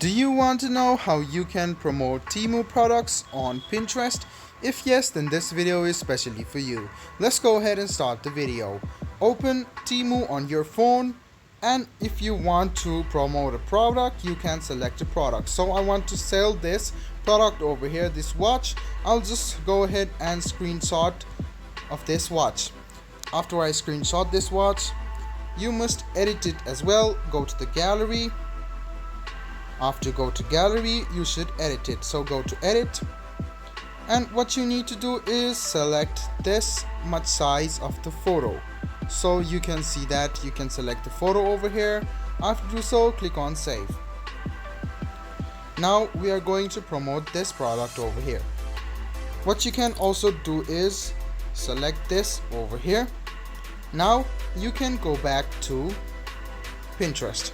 Do you want to know how you can promote Temu products on Pinterest? If yes, then this video is specially for you. Let's go ahead and start the video. Open Temu on your phone, and if you want to promote a product, you can select a product. So I want to sell this product over here, this watch. I'll just go ahead and screenshot of this watch. After I screenshot this watch, you must edit it as well. Go to the gallery. After go to gallery, you should edit it. So go to edit, and what you need to do is select this much size of the photo. So you can see that you can select the photo over here. After do so, click on save. Now we are going to promote this product over here. What you can also do is select this over here. Now you can go back to Pinterest.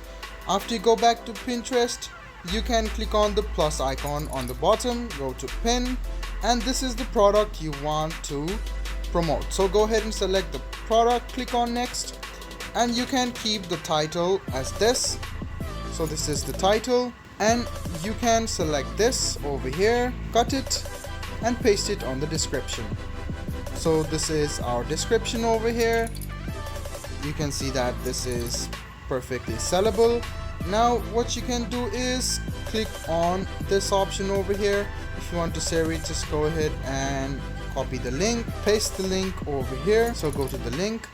After you go back to Pinterest, you can click on the plus icon on the bottom, go to pin, and this is the product you want to promote. So go ahead and select the product, click on next, and you can keep the title as this. So this is the title, and you can select this over here, cut it and paste it on the description. So this is our description over here. You can see that this is perfectly sellable. Now what you can do is click on this option over here. If you want to save it, just go ahead and copy the link, paste the link over here. So go to the link,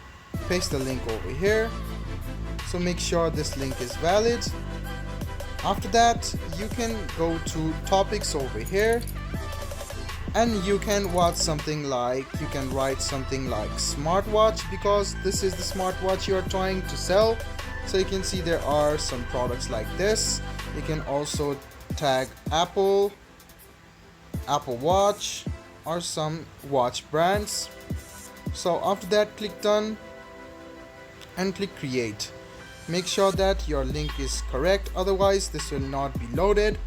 paste the link over here. So make sure this link is valid. After that, you can go to topics over here, and you can write something like smartwatch, because this is the smartwatch you are trying to sell. So you can see there are some products like this. You can also tag Apple Watch, or some watch brands. So after that, click done and click create. Make sure that your link is correct, otherwise this will not be loaded.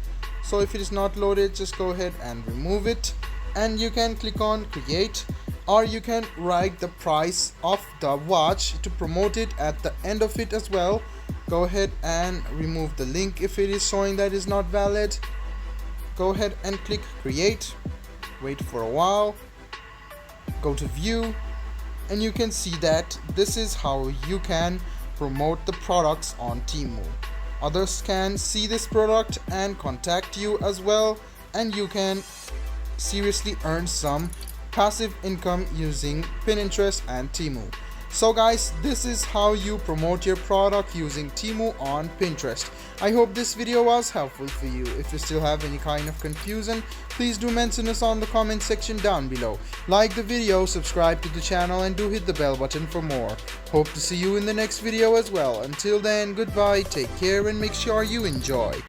So if it is not loaded, just go ahead and remove it, and you can click on create, or you can write the price of the watch to promote it at the end of it as well. Go ahead and remove the link if it is showing that is not valid. Go ahead and click create, wait for a while, go to view, and you can see that this is how you can promote the products on Temu. Others can see this product and contact you as well, and you can seriously earn some passive income using Pinterest and Temu. So guys, this is how you promote your product using Temu on Pinterest. I hope this video was helpful for you. If you still have any kind of confusion, please do mention us on the comment section down below. Like the video, subscribe to the channel, and do hit the bell button for more. Hope to see you in the next video as well. Until then, goodbye, take care, and make sure you enjoy.